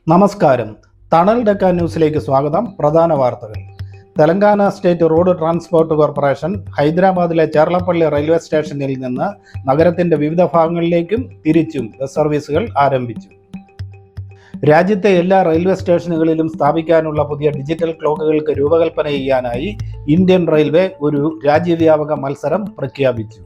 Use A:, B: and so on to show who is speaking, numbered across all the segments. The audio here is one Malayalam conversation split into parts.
A: നമസ്കാരം. തണൽ ഡെക്കാൻ ന്യൂസിലേക്ക് സ്വാഗതം. പ്രധാന വാർത്തകൾ. Telangana state road transport corporation ഹൈദരാബാദിലെ ചേർലപ്പള്ളി റെയിൽവേ സ്റ്റേഷനിൽ നിന്ന് നഗരത്തിന്റെ വിവിധ ഭാഗങ്ങളിലേക്കും തിരിച്ചും ബസ് സർവീസുകൾ ആരംഭിച്ചു. രാജ്യത്തെ എല്ലാ റെയിൽവേ സ്റ്റേഷനുകളിലും സ്ഥാപിക്കാനുള്ള പുതിയ ഡിജിറ്റൽ ക്ലോക്കുകൾക്ക് രൂപകൽപ്പന ചെയ്യാനായി ഇന്ത്യൻ റെയിൽവേ ഒരു രാജ്യവ്യാപക മത്സരം പ്രഖ്യാപിച്ചു.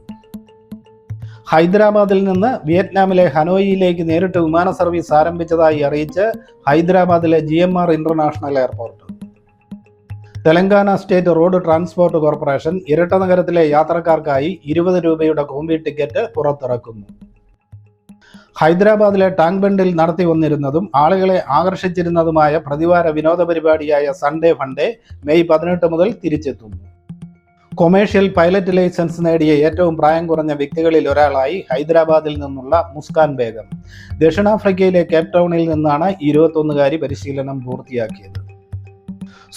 A: ഹൈദരാബാദിൽ നിന്ന് വിയറ്റ്നാമിലെ ഹനോയിയിലേക്ക് നേരിട്ട് വിമാന സർവീസ് ആരംഭിച്ചതായി അറിയിച്ച് ഹൈദരാബാദിലെ GMR international airport. Telangana state road transport corporation ഇരട്ട നഗരത്തിലെ യാത്രക്കാർക്കായി 20 രൂപയുടെ കോമ്പി ടിക്കറ്റ് പുറത്തിറക്കുന്നു. ഹൈദരാബാദിലെ ടാങ്ക് ബണ്ടിൽ നടത്തി വന്നിരുന്നതും ആളുകളെ ആകർഷിച്ചിരുന്നതുമായ പ്രതിവാര വിനോദ പരിപാടിയായ സൺഡേ ഫണ്ടേ മെയ് 18 മുതൽ തിരിച്ചെത്തുന്നു. കൊമേഴ്ഷ്യൽ പൈലറ്റ് ലൈസൻസ് നേടിയ ഏറ്റവും പ്രായം കുറഞ്ഞ വ്യക്തികളിൽ ഒരാളായി ഹൈദരാബാദിൽ നിന്നുള്ള മുസ്കാൻ ബേഗം. ദക്ഷിണാഫ്രിക്കയിലെ കേപ്പ് ടൗണിൽ നിന്നാണ് 21കാരി പരിശീലനം പൂർത്തിയാക്കിയത്.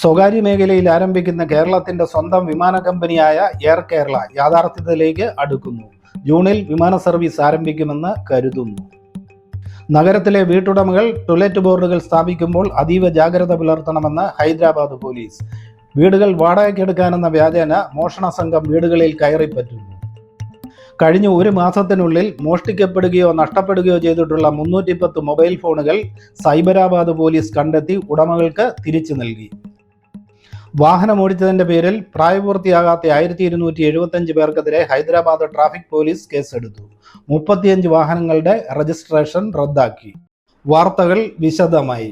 A: സ്വകാര്യ മേഖലയിൽ ആരംഭിക്കുന്ന കേരളത്തിന്റെ സ്വന്തം വിമാന കമ്പനിയായ എയർ കേരള യാഥാർത്ഥ്യത്തിലേക്ക് അടുക്കുന്നു. ജൂണിൽ വിമാന സർവീസ് ആരംഭിക്കുമെന്ന് കരുതുന്നു. നഗരത്തിലെ വീട്ടുടമകൾ ടോയ്ലറ്റ് ബോർഡുകൾ സ്ഥാപിക്കുമ്പോൾ അതീവ ജാഗ്രത പുലർത്തണമെന്ന് ഹൈദരാബാദ് പോലീസ്. വീടുകൾ വാടകയ്ക്കെടുക്കാനെന്ന വ്യാജേന മോഷണ സംഘം വീടുകളിൽ കയറിപ്പറ്റുന്നു. കഴിഞ്ഞ ഒരു മാസത്തിനുള്ളിൽ മോഷ്ടിക്കപ്പെടുകയോ നഷ്ടപ്പെടുകയോ ചെയ്തിട്ടുള്ള 310 മൊബൈൽ ഫോണുകൾ സൈബരാബാദ് പോലീസ് കണ്ടെത്തി ഉടമകൾക്ക് തിരിച്ചു നൽകി. വാഹനമോടിച്ചതിന്റെ പേരിൽ പ്രായപൂർത്തിയാകാത്ത 1275 പേർക്കെതിരെ ഹൈദരാബാദ് ട്രാഫിക് പോലീസ് കേസെടുത്തു. 35 വാഹനങ്ങളുടെ രജിസ്ട്രേഷൻ റദ്ദാക്കി. വാർത്തകൾ വിശദമായി.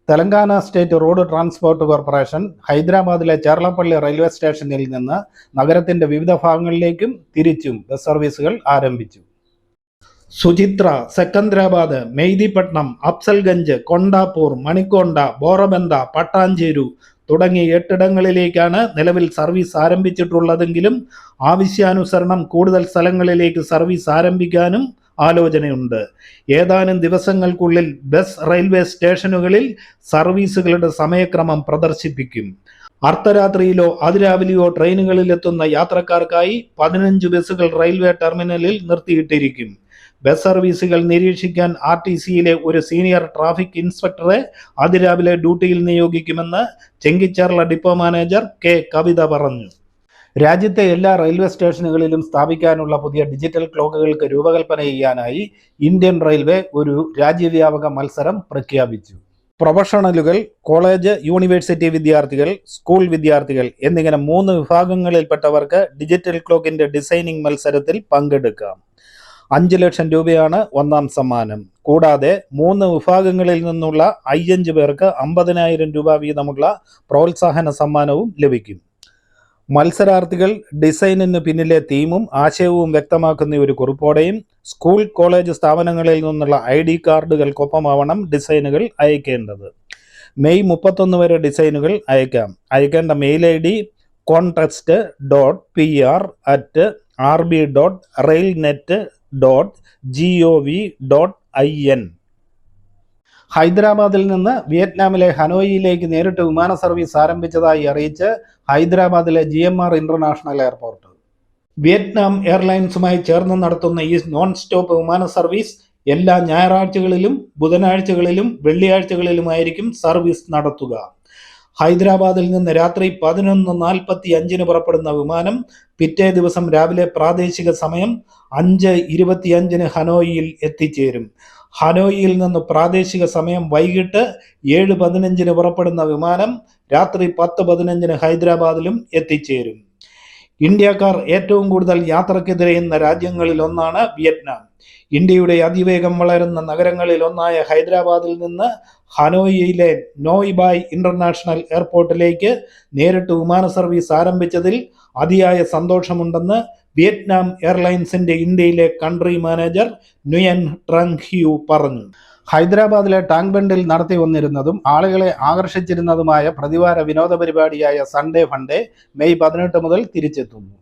A: Telangana state road transport corporation ഹൈദരാബാദിലെ ചേർലപ്പള്ളി റെയിൽവേ സ്റ്റേഷനിൽ നിന്ന് നഗരത്തിന്റെ വിവിധ ഭാഗങ്ങളിലേക്കും തിരിച്ചും ബസ് സർവീസുകൾ ആരംഭിച്ചു. സുചിത്ര, സെക്കന്ദ്രാബാദ്, മെയ്ദിപട്നം, അഫ്സൽഗഞ്ച്, കൊണ്ടാപൂർ, മണിക്കൊണ്ട, ബോറബന്ദ, പട്ടാഞ്ചേരു തുടങ്ങി 8 ഇടങ്ങളിലേക്കാണ് നിലവിൽ സർവീസ് ആരംഭിച്ചിട്ടുള്ളതെങ്കിലും ആവശ്യാനുസരണം കൂടുതൽ സ്ഥലങ്ങളിലേക്ക് സർവീസ് ആരംഭിക്കാനും ആലോചനയുണ്ട്. ഏതാനും ദിവസങ്ങൾക്കുള്ളിൽ ബസ് റെയിൽവേ സ്റ്റേഷനുകളിൽ സർവീസുകളുടെ സമയക്രമം പ്രദർശിപ്പിക്കും. അർദ്ധരാത്രിയിലോ അതിരാവിലെയോ ട്രെയിനുകളിലെത്തുന്ന യാത്രക്കാർക്കായി 15 ബസ്സുകൾ റെയിൽവേ ടെർമിനലിൽ നിർത്തിയിട്ടിരിക്കും. ബസ് സർവീസുകൾ നിരീക്ഷിക്കാൻ RTCയിലെ ഒരു സീനിയർ ട്രാഫിക് ഇൻസ്പെക്ടറെ അതിരാവിലെ ഡ്യൂട്ടിയിൽ നിയോഗിക്കുമെന്ന് ചെങ്കിച്ചേർല ഡിപ്പോ മാനേജർ K. കവിത പറഞ്ഞു. രാജ്യത്തെ എല്ലാ റെയിൽവേ സ്റ്റേഷനുകളിലും സ്ഥാപിക്കാനുള്ള പുതിയ ഡിജിറ്റൽ ക്ലോക്കുകൾക്ക് രൂപകൽപ്പന ചെയ്യാനായി ഇന്ത്യൻ റെയിൽവേ ഒരു രാജ്യവ്യാപക മത്സരം പ്രഖ്യാപിച്ചു. പ്രൊഫഷണലുകൾ, കോളേജ് യൂണിവേഴ്സിറ്റി വിദ്യാർത്ഥികൾ, സ്കൂൾ വിദ്യാർത്ഥികൾ എന്നിങ്ങനെ 3 വിഭാഗങ്ങളിൽപ്പെട്ടവർക്ക് ഡിജിറ്റൽ ക്ലോക്കിന്റെ ഡിസൈനിങ് മത്സരത്തിൽ പങ്കെടുക്കാം. 5 ലക്ഷം രൂപയാണ് ഒന്നാം സമ്മാനം. കൂടാതെ 3 വിഭാഗങ്ങളിൽ നിന്നുള്ള 5 പേർക്ക് 50,000 രൂപ വീതമുള്ള പ്രോത്സാഹന സമ്മാനവും ലഭിക്കും. മത്സരാർത്ഥികൾ ഡിസൈനിന് പിന്നിലെ തീമും ആശയവും വ്യക്തമാക്കുന്ന ഒരു കുറിപ്പോടെയും സ്കൂൾ കോളേജ് സ്ഥാപനങ്ങളിൽ നിന്നുള്ള ID കാർഡുകൾക്കൊപ്പമാവണം ഡിസൈനുകൾ അയക്കേണ്ടത്. മെയ് 31 വരെ ഡിസൈനുകൾ അയക്കാം. അയക്കേണ്ട മെയിൽ ID contest.pr@rb.railnet.gov.in. ഹൈദരാബാദിൽ നിന്ന് വിയറ്റ്നാമിലെ ഹനോയിയിലേക്ക് നേരിട്ട് വിമാന സർവീസ് ആരംഭിച്ചതായി അറിയിച്ച് ഹൈദരാബാദിലെ GMR ഇന്റർനാഷണൽ എയർപോർട്ട്. വിയറ്റ്നാം എയർലൈൻസുമായി ചേർന്ന് നടത്തുന്ന ഈ നോൺ സ്റ്റോപ്പ് വിമാന സർവീസ് എല്ലാ ഞായറാഴ്ചകളിലും ബുധനാഴ്ചകളിലും വെള്ളിയാഴ്ചകളിലുമായിരിക്കും സർവീസ് നടത്തുക. ഹൈദരാബാദിൽ നിന്ന് രാത്രി 11:45 പുറപ്പെടുന്ന വിമാനം പിറ്റേ ദിവസം രാവിലെ പ്രാദേശിക സമയം 5:25 ഹനോയിയിൽ എത്തിച്ചേരും. ഹനോയിയിൽ നിന്ന് പ്രാദേശിക സമയം വൈകിട്ട് 7:15 പുറപ്പെടുന്ന വിമാനം രാത്രി 10:15 ഹൈദരാബാദിലും എത്തിച്ചേരും. ഇന്ത്യക്കാർ ഏറ്റവും കൂടുതൽ യാത്രക്കെതിരെയുന്ന രാജ്യങ്ങളിൽ ഒന്നാണ് വിയറ്റ്നാം. ഇന്ത്യയുടെ അതിവേഗം വളരുന്ന നഗരങ്ങളിൽ ഒന്നായ ഹൈദരാബാദിൽ നിന്ന് ഹനോയിയിലെ നോയ് ബായ് ഇന്റർനാഷണൽ എയർപോർട്ടിലേക്ക് നേരിട്ട് വിമാന സർവീസ് ആരംഭിച്ചതിൽ അതിയായ സന്തോഷമുണ്ടെന്ന് വിയറ്റ്നാം എയർലൈൻസിന്റെ ഇന്ത്യയിലെ കൺട്രി മാനേജർ നുയൻ ട്രങ് ഹ്യൂ പറഞ്ഞു. ഹൈദരാബാദിലെ ടാങ്ക് ബണ്ടിൽ നടത്തി വന്നിരുന്നതും ആളുകളെ ആകർഷിച്ചിരുന്നതുമായ പ്രതിവാര വിനോദ പരിപാടിയായ സൺഡേ ഫണ്ടേ മെയ് 18 മുതൽ തിരിച്ചെത്തുന്നു.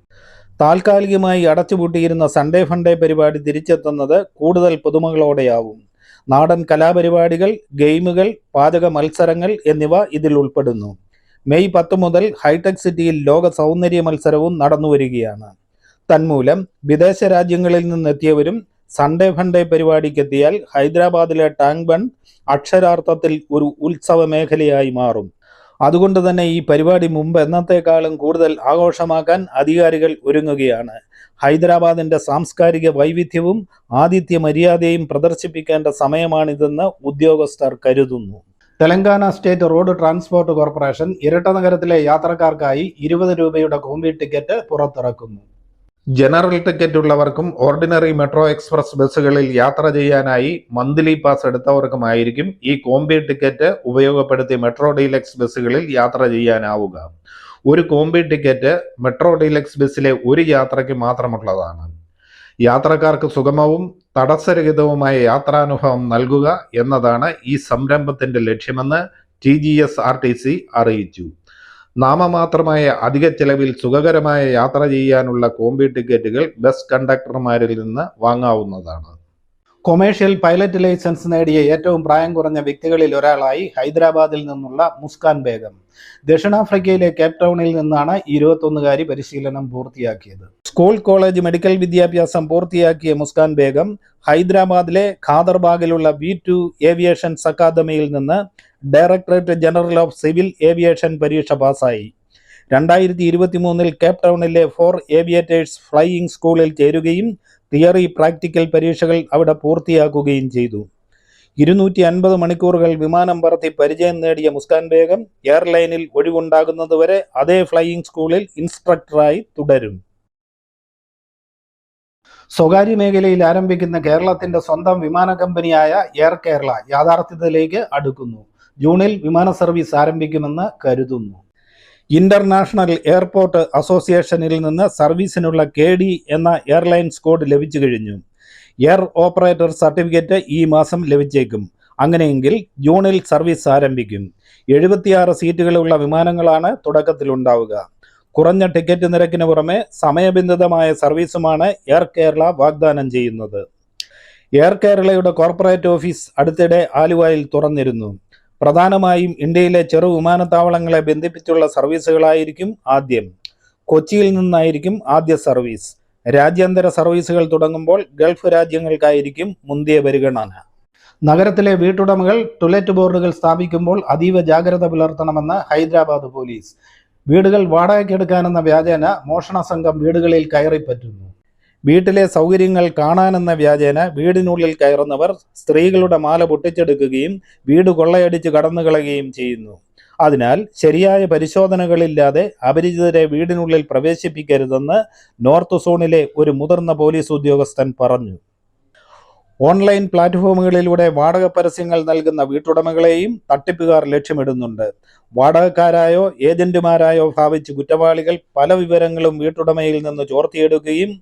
A: താൽക്കാലികമായി അടച്ചുപൂട്ടിയിരുന്ന സൺഡേ ഫണ്ടേ പരിപാടി തിരിച്ചെത്തുന്നത് കൂടുതൽ പുതുമകളോടെയാവും. നാടൻ കലാപരിപാടികൾ, ഗെയിമുകൾ, പാചക മത്സരങ്ങൾ എന്നിവ ഇതിൽ ഉൾപ്പെടുന്നു. മെയ് 10 മുതൽ ഹൈടെക് സിറ്റിയിൽ ലോക സൗന്ദര്യ മത്സരവും നടന്നുവരികയാണ്. തന്മൂലം വിദേശ രാജ്യങ്ങളിൽ നിന്നെത്തിയവരും സൺഡേ ഫണ്ടേ പരിപാടിക്കെത്തിയാൽ ഹൈദരാബാദിലെ ടാങ്ക് ബണ്ട് അക്ഷരാർത്ഥത്തിൽ ഒരു ഉത്സവ മേഖലയായി മാറും. അതുകൊണ്ട് തന്നെ ഈ പരിപാടി മുമ്പ് എന്നത്തേക്കാളും കൂടുതൽ ആഘോഷമാക്കാൻ അധികാരികൾ ഒരുങ്ങുകയാണ്. ഹൈദരാബാദിന്റെ സാംസ്കാരിക വൈവിധ്യവും ആതിഥ്യ മര്യാദയും പ്രദർശിപ്പിക്കേണ്ട സമയമാണിതെന്ന് ഉദ്യോഗസ്ഥർ കരുതുന്നു. Telangana state road transport corporation ഇരട്ട നഗരത്തിലെ യാത്രക്കാർക്കായി 20 രൂപയുടെ കോമ്പി ടിക്കറ്റ് പുറത്തിറക്കുന്നു. ജനറൽ ടിക്കറ്റ് ഉള്ളവർക്കും ഓർഡിനറി മെട്രോ എക്സ്പ്രസ് ബസ്സുകളിൽ യാത്ര ചെയ്യാനായി മന്ത്ലി പാസ് എടുത്തവർക്കുമായിരിക്കും ഈ കോമ്പി ടിക്കറ്റ് ഉപയോഗപ്പെടുത്തി മെട്രോ ഡീലക്സ് ബസ്സുകളിൽ യാത്ര ചെയ്യാനാവുക. ഒരു കോമ്പി ടിക്കറ്റ് മെട്രോ ഡീലക്സ് ബസ്സിലെ ഒരു യാത്രയ്ക്ക് മാത്രമുള്ളതാണ്. യാത്രക്കാർക്ക് സുഗമവും തടസ്സരഹിതവുമായ യാത്രാനുഭവം നൽകുക എന്നതാണ് ഈ സംരംഭത്തിന്റെ ലക്ഷ്യമെന്ന് TGSRTC അറിയിച്ചു. നാമമാത്രമായ അധിക ചെലവിൽ സുഖകരമായ യാത്ര ചെയ്യാനുള്ള കോമ്പി ടിക്കറ്റുകൾ ബസ് കണ്ടക്ടർമാരിൽ നിന്ന് വാങ്ങാവുന്നതാണ്. കൊമേഴ്ഷ്യൽ പൈലറ്റ് ലൈസൻസ് നേടിയ ഏറ്റവും പ്രായം കുറഞ്ഞ വ്യക്തികളിൽ ഒരാളായി ഹൈദരാബാദിൽ നിന്നുള്ള മുസ്കാൻ ബേഗം. ദക്ഷിണാഫ്രിക്കയിലെ കേപ്പ് ടൗണിൽ നിന്നാണ് 21കാരി പരിശീലനം പൂർത്തിയാക്കിയത്. സ്കൂൾ കോളേജ് മെഡിക്കൽ വിദ്യാഭ്യാസം പൂർത്തിയാക്കിയ മുസ്കാൻ ബേഗം ഹൈദരാബാദിലെ ഖാദർബാഗിലുള്ള V2 ഏവിയേഷൻസ് അക്കാദമിയിൽ നിന്ന് directorate general of civil aviation പരീക്ഷ പാസ്സായി. 2023 കേപ്പ് ടൗണിലെ 4 ഏവിയേറ്റേഴ്സ് ഫ്ലൈയിങ് സ്കൂളിൽ ചേരുകയും തിയറി പ്രാക്ടിക്കൽ പരീക്ഷകൾ അവിടെ പൂർത്തിയാക്കുകയും ചെയ്തു. 250 മണിക്കൂറുകൾ വിമാനം പറത്തി പരിചയം നേടിയ മുസ്കാൻ ബേഗം എയർലൈനിൽ ഒഴിവുണ്ടാകുന്നതുവരെ അതേ ഫ്ലൈയിങ് സ്കൂളിൽ ഇൻസ്ട്രക്ടറായി തുടരും. സ്വകാര്യ മേഖലയിൽ ആരംഭിക്കുന്ന കേരളത്തിന്റെ സ്വന്തം വിമാന കമ്പനിയായ എയർ കേരള യാഥാർത്ഥ്യത്തിലേക്ക് അടുക്കുന്നു. ജൂണിൽ വിമാന സർവീസ് ആരംഭിക്കുമെന്ന് കരുതുന്നു. ഇന്റർനാഷണൽ എയർപോർട്ട് അസോസിയേഷനിൽ നിന്ന് സർവീസിനുള്ള KD എന്ന എയർലൈൻസ് കോഡ് ലഭിച്ചു കഴിഞ്ഞു. എയർ ഓപ്പറേറ്റർ സർട്ടിഫിക്കറ്റ് ഈ മാസം ലഭിച്ചേക്കും. അങ്ങനെയെങ്കിൽ ജൂണിൽ സർവീസ് ആരംഭിക്കും. 76 സീറ്റുകളുള്ള വിമാനങ്ങളാണ് തുടക്കത്തിലുണ്ടാവുക. കുറഞ്ഞ ടിക്കറ്റ് നിരക്കിന് പുറമെ സമയബന്ധിതമായ സർവീസുമാണ് എയർ കേരള വാഗ്ദാനം ചെയ്യുന്നത്. എയർ കേരളയുടെ കോർപ്പറേറ്റ് ഓഫീസ് അടുത്തിടെ ആലുവയിൽ തുറന്നിരുന്നു. പ്രധാനമായും ഇന്ത്യയിലെ ചെറു വിമാനത്താവളങ്ങളെ ബന്ധിപ്പിച്ചുള്ള സർവീസുകളായിരിക്കും ആദ്യം. കൊച്ചിയിൽ നിന്നായിരിക്കും ആദ്യ സർവീസ്. രാജ്യാന്തര സർവീസുകൾ തുടങ്ങുമ്പോൾ ഗൾഫ് രാജ്യങ്ങൾക്കായിരിക്കും മുന്തിയ പരിഗണന. നഗരത്തിലെ വീട്ടുടമകൾ ടോയ്ലറ്റ് ബോർഡുകൾ സ്ഥാപിക്കുമ്പോൾ അതീവ ജാഗ്രത പുലർത്തണമെന്ന് ഹൈദരാബാദ് പോലീസ്. വീടുകൾ വാടകയ്ക്കെടുക്കാനെന്ന വ്യാജേന മോഷണ സംഘം വീടുകളിൽ കയറിപ്പറ്റുന്നു. വീട്ടിലെ സൗകര്യങ്ങൾ കാണാനെന്ന വ്യാജേന വീടിനുള്ളിൽ കയറുന്നവർ സ്ത്രീകളുടെ മാല പൊട്ടിച്ചെടുക്കുകയും വീട് കൊള്ളയടിച്ച് കടന്നുകളയുകയും ചെയ്യുന്നു. അതിനാൽ ശരിയായ പരിശോധനകളില്ലാതെ അപരിചിതരെ വീടിനുള്ളിൽ പ്രവേശിപ്പിക്കരുതെന്ന് നോർത്ത് സോണിലെ ഒരു മുതിർന്ന പോലീസ് ഉദ്യോഗസ്ഥൻ പറഞ്ഞു. ഓൺലൈൻ പ്ലാറ്റ്ഫോമുകളിലൂടെ വാടക പരസ്യങ്ങൾ നൽകുന്ന വീട്ടുടമകളെയും തട്ടിപ്പുകാർ ലക്ഷ്യമിടുന്നുണ്ട്. വാടകക്കാരായോ ഏജന്റുമാരായോ ഭാവിച്ച് കുറ്റവാളികൾ പല വിവരങ്ങളും വീട്ടുടമയിൽ നിന്ന് ചോർത്തിയെടുക്കുകയും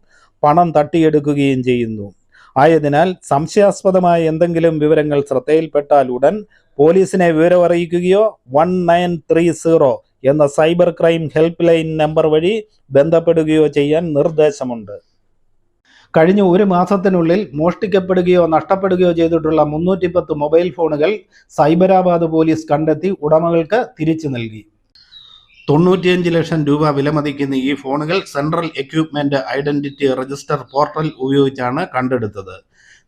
A: പണം തട്ടിയെടുക്കുകയും ചെയ്യുന്നു. ആയതിനാൽ സംശയാസ്പദമായ എന്തെങ്കിലും വിവരങ്ങൾ ശ്രദ്ധയിൽപ്പെട്ടാൽ ഉടൻ പോലീസിനെ വിവരമറിയിക്കുകയോ 1930 എന്ന cyber crime help line number വഴി ബന്ധപ്പെടുകയോ ചെയ്യാൻ നിർദ്ദേശമുണ്ട്. കഴിഞ്ഞ ഒരു മാസത്തിനുള്ളിൽ മോഷ്ടിക്കപ്പെടുകയോ നഷ്ടപ്പെടുകയോ ചെയ്തിട്ടുള്ള 310 മൊബൈൽ ഫോണുകൾ സൈബരാബാദ് പോലീസ് കണ്ടെത്തി ഉടമകൾക്ക് തിരിച്ചു നൽകി. 95 ലക്ഷം രൂപ വിലമതിക്കുന്ന ഈ ഫോണുകൾ central equipment identity register portal ഉപയോഗിച്ചാണ് കണ്ടെടുത്തത്.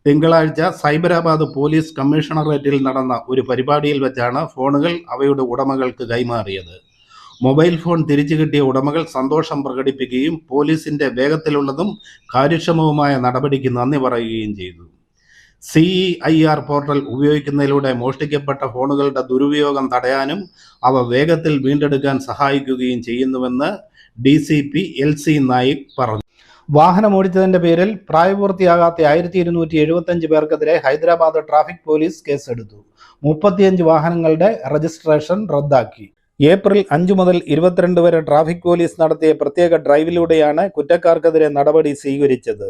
A: തിങ്കളാഴ്ച സൈബരാബാദ് പോലീസ് കമ്മീഷണറേറ്റിൽ നടന്ന ഒരു പരിപാടിയിൽ വെച്ചാണ് ഫോണുകൾ അവയുടെ ഉടമകൾക്ക് കൈമാറിയത്. മൊബൈൽ ഫോൺ തിരിച്ചു കിട്ടിയ ഉടമകൾ സന്തോഷം പ്രകടിപ്പിക്കുകയും പോലീസിന്റെ വേഗത്തിലുള്ളതും കാര്യക്ഷമവുമായ നടപടിക്ക് നന്ദി പറയുകയും ചെയ്തു. CEIR പോർട്ടൽ ഉപയോഗിക്കുന്നതിലൂടെ മോഷ്ടിക്കപ്പെട്ട ഫോണുകളുടെ ദുരുപയോഗം തടയാനും അവ വേഗത്തിൽ വീണ്ടെടുക്കാൻ സഹായിക്കുകയും ചെയ്യുന്നുവെന്ന് DCP LC നായിക് പറഞ്ഞു. വാഹനമോടിച്ചതിന്റെ പേരിൽ പ്രായപൂർത്തിയാകാത്ത 1275 പേർക്കെതിരെ ഹൈദരാബാദ് ട്രാഫിക് പോലീസ് കേസെടുത്തു. 35 വാഹനങ്ങളുടെ രജിസ്ട്രേഷൻ റദ്ദാക്കി. ഏപ്രിൽ 5 മുതൽ 22 വരെ ട്രാഫിക് പോലീസ് നടത്തിയ പ്രത്യേക ഡ്രൈവിലൂടെയാണ് കുറ്റക്കാർക്കെതിരെ നടപടി സ്വീകരിച്ചത്.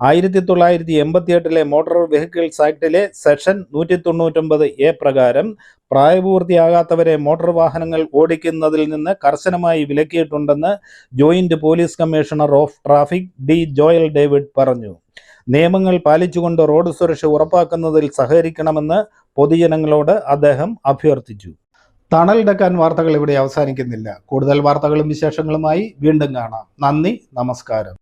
A: 1988 മോട്ടോർ വെഹിക്കിൾസ് ആക്ടിലെ സെക്ഷൻ 199A പ്രകാരം പ്രായപൂർത്തിയാകാത്തവരെ മോട്ടോർ വാഹനങ്ങൾ ഓടിക്കുന്നതിൽ നിന്ന് കർശനമായി വിലക്കിയിട്ടുണ്ടെന്ന് joint police commissioner of traffic D. Joel David പറഞ്ഞു. നിയമങ്ങൾ പാലിച്ചുകൊണ്ട് റോഡ് സുരക്ഷ ഉറപ്പാക്കുന്നതിൽ സഹകരിക്കണമെന്ന് പൊതുജനങ്ങളോട് അദ്ദേഹം അഭ്യർത്ഥിച്ചു. തണൽ ഡക്കാൻ വാർത്തകൾ ഇവിടെ അവസാനിക്കുന്നില്ല. കൂടുതൽ വാർത്തകളും വിശേഷങ്ങളുമായി വീണ്ടും കാണാം. നന്ദി, നമസ്കാരം.